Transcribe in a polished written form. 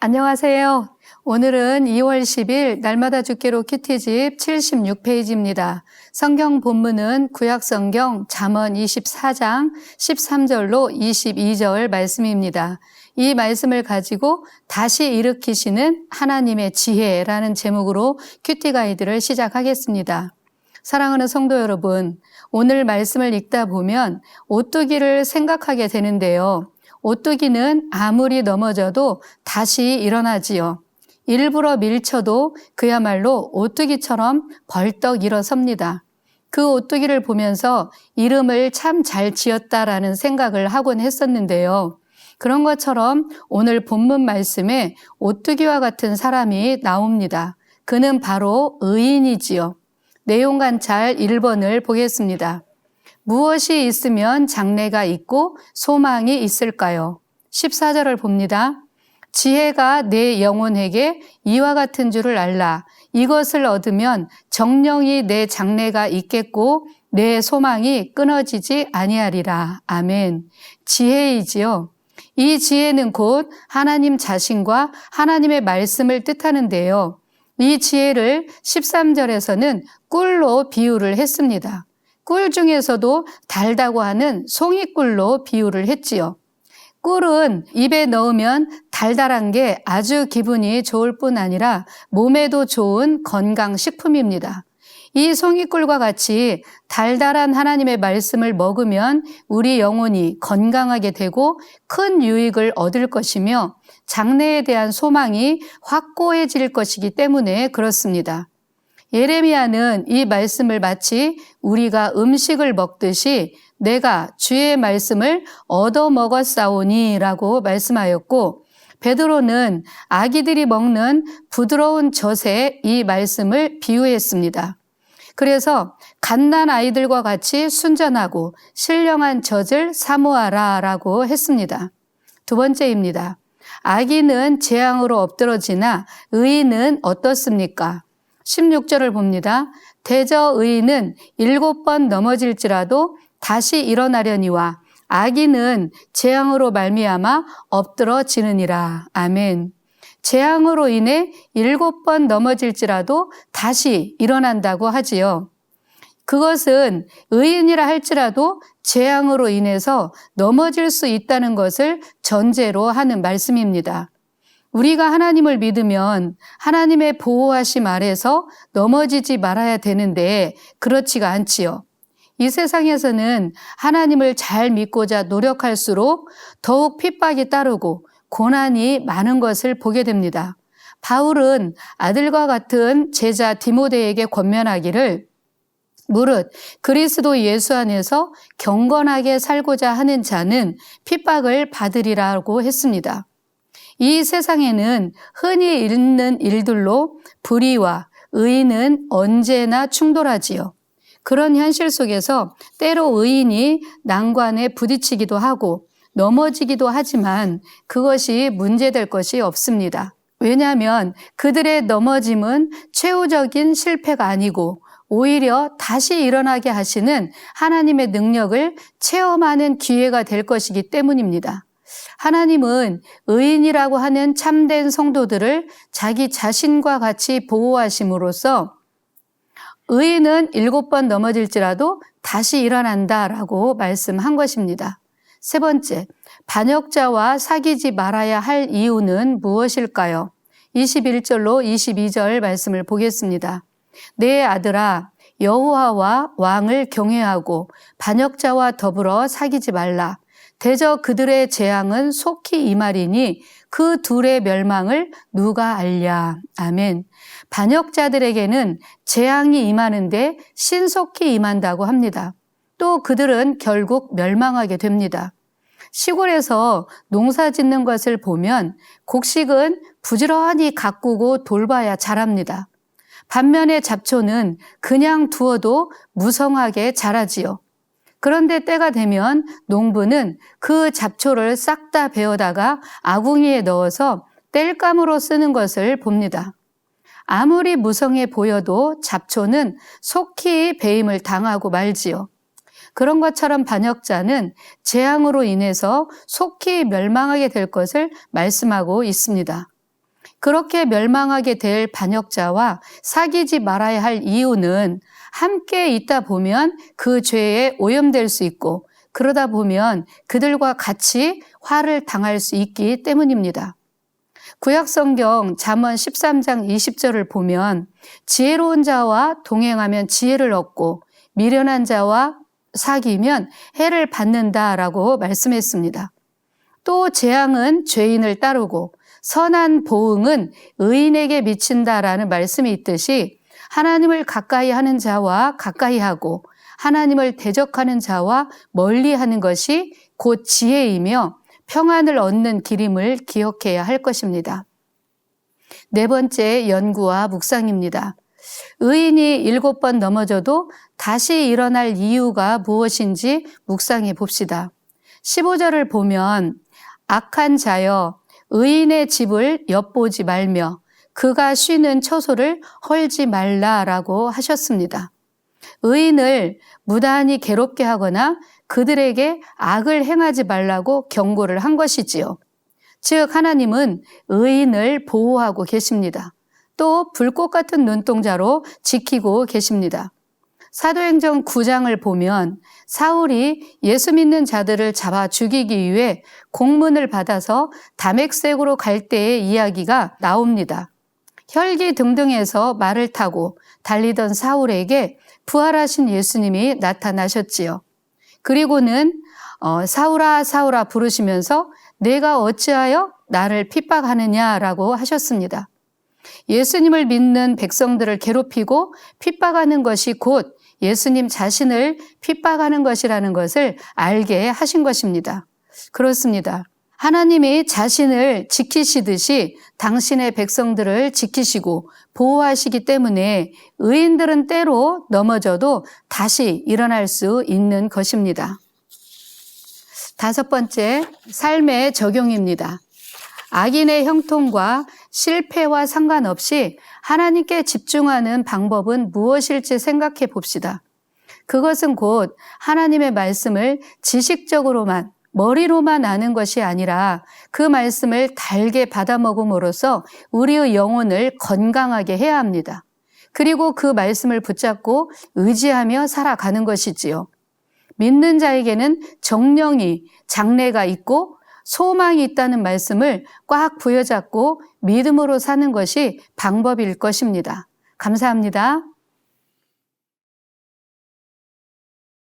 안녕하세요. 오늘은 2월 10일 날마다 죽기로 큐티집 76페이지입니다. 성경 본문은 구약성경 잠언 24장 13절로 22절 말씀입니다. 이 말씀을 가지고 다시 일으키시는 하나님의 지혜라는 제목으로 큐티 가이드를 시작하겠습니다. 사랑하는 성도 여러분, 오늘 말씀을 읽다 보면 오뚜기를 생각하게 되는데요. 오뚜기는 아무리 넘어져도 다시 일어나지요. 일부러 밀쳐도 그야말로 오뚜기처럼 벌떡 일어섭니다. 그 오뚜기를 보면서 이름을 참 잘 지었다라는 생각을 하곤 했었는데요. 그런 것처럼 오늘 본문 말씀에 오뚜기와 같은 사람이 나옵니다. 그는 바로 의인이지요. 내용 관찰 1번을 보겠습니다. 무엇이 있으면 장래가 있고 소망이 있을까요? 14절을 봅니다. 지혜가 내 영혼에게 이와 같은 줄을 알라. 이것을 얻으면 정령이 내 장래가 있겠고 내 소망이 끊어지지 아니하리라. 아멘. 지혜이지요. 이 지혜는 곧 하나님 자신과 하나님의 말씀을 뜻하는데요. 이 지혜를 13절에서는 꿀로 비유를 했습니다. 꿀 중에서도 달다고 하는 송이꿀로 비유를 했지요. 꿀은 입에 넣으면 달달한 게 아주 기분이 좋을 뿐 아니라 몸에도 좋은 건강식품입니다. 이 송이꿀과 같이 달달한 하나님의 말씀을 먹으면 우리 영혼이 건강하게 되고 큰 유익을 얻을 것이며 장래에 대한 소망이 확고해질 것이기 때문에 그렇습니다. 예레미야는 이 말씀을 마치 우리가 음식을 먹듯이 내가 주의 말씀을 얻어먹었사오니 라고 말씀하였고, 베드로는 아기들이 먹는 부드러운 젖에 이 말씀을 비유했습니다. 그래서 갓난 아이들과 같이 순전하고 신령한 젖을 사모하라 라고 했습니다. 두 번째입니다. 아기는 재앙으로 엎드러지나 의인은 어떻습니까? 16절을 봅니다. 대저 의인은 7번 넘어질지라도 다시 일어나려니와 악인은 재앙으로 말미암아 엎드러지느니라. 아멘. 재앙으로 인해 7번 넘어질지라도 다시 일어난다고 하지요. 그것은 의인이라 할지라도 재앙으로 인해서 넘어질 수 있다는 것을 전제로 하는 말씀입니다. 우리가 하나님을 믿으면 하나님의 보호하심 아래서 넘어지지 말아야 되는데 그렇지가 않지요. 이 세상에서는 하나님을 잘 믿고자 노력할수록 더욱 핍박이 따르고 고난이 많은 것을 보게 됩니다. 바울은 아들과 같은 제자 디모데에게 권면하기를 무릇 그리스도 예수 안에서 경건하게 살고자 하는 자는 핍박을 받으리라고 했습니다. 이 세상에는 흔히 있는 일들로 불의와 의인은 언제나 충돌하지요. 그런 현실 속에서 때로 의인이 난관에 부딪히기도 하고 넘어지기도 하지만 그것이 문제될 것이 없습니다. 왜냐하면 그들의 넘어짐은 최후적인 실패가 아니고 오히려 다시 일어나게 하시는 하나님의 능력을 체험하는 기회가 될 것이기 때문입니다. 하나님은 의인이라고 하는 참된 성도들을 자기 자신과 같이 보호하심으로써 의인은 7번 넘어질지라도 다시 일어난다라고 말씀한 것입니다. 세 번째, 반역자와 사귀지 말아야 할 이유는 무엇일까요? 21절로 22절 말씀을 보겠습니다. 내 아들아, 여호와와 왕을 경외하고 반역자와 더불어 사귀지 말라. 대저 그들의 재앙은 속히 임하리니 그 둘의 멸망을 누가 알랴. 아멘. 반역자들에게는 재앙이 임하는데 신속히 임한다고 합니다. 또 그들은 결국 멸망하게 됩니다. 시골에서 농사 짓는 것을 보면 곡식은 부지런히 가꾸고 돌봐야 자랍니다. 반면에 잡초는 그냥 두어도 무성하게 자라지요. 그런데 때가 되면 농부는 그 잡초를 싹 다 베어다가 아궁이에 넣어서 땔감으로 쓰는 것을 봅니다. 아무리 무성해 보여도 잡초는 속히 배임을 당하고 말지요. 그런 것처럼 반역자는 재앙으로 인해서 속히 멸망하게 될 것을 말씀하고 있습니다. 그렇게 멸망하게 될 반역자와 사귀지 말아야 할 이유는 함께 있다 보면 그 죄에 오염될 수 있고 그러다 보면 그들과 같이 화를 당할 수 있기 때문입니다. 구약성경 잠언 13장 20절을 보면 지혜로운 자와 동행하면 지혜를 얻고 미련한 자와 사귀면 해를 받는다라고 말씀했습니다. 또 재앙은 죄인을 따르고 선한 보응은 의인에게 미친다라는 말씀이 있듯이 하나님을 가까이 하는 자와 가까이 하고 하나님을 대적하는 자와 멀리 하는 것이 곧 지혜이며 평안을 얻는 길임을 기억해야 할 것입니다. 네 번째 연구와 묵상입니다. 의인이 7번 넘어져도 다시 일어날 이유가 무엇인지 묵상해 봅시다. 15절을 보면 악한 자여 의인의 집을 엿보지 말며 그가 쉬는 처소를 헐지 말라라고 하셨습니다. 의인을 무단히 괴롭게 하거나 그들에게 악을 행하지 말라고 경고를 한 것이지요. 즉 하나님은 의인을 보호하고 계십니다. 또 불꽃 같은 눈동자로 지키고 계십니다. 사도행전 9장을 보면 사울이 예수 믿는 자들을 잡아 죽이기 위해 공문을 받아서 다메섹으로 갈 때의 이야기가 나옵니다. 혈기 등등해서 말을 타고 달리던 사울에게 부활하신 예수님이 나타나셨지요. 그리고는 사울아 사울아 부르시면서 내가 어찌하여 나를 핍박하느냐라고 하셨습니다. 예수님을 믿는 백성들을 괴롭히고 핍박하는 것이 곧 예수님 자신을 핍박하는 것이라는 것을 알게 하신 것입니다. 그렇습니다. 하나님이 자신을 지키시듯이 당신의 백성들을 지키시고 보호하시기 때문에 의인들은 때로 넘어져도 다시 일어날 수 있는 것입니다. 다섯 번째, 삶의 적용입니다. 악인의 형통과 실패와 상관없이 하나님께 집중하는 방법은 무엇일지 생각해 봅시다. 그것은 곧 하나님의 말씀을 지식적으로만 머리로만 아는 것이 아니라 그 말씀을 달게 받아먹음으로써 우리의 영혼을 건강하게 해야 합니다. 그리고 그 말씀을 붙잡고 의지하며 살아가는 것이지요. 믿는 자에게는 정령이 장래가 있고 소망이 있다는 말씀을 꽉 부여잡고 믿음으로 사는 것이 방법일 것입니다. 감사합니다.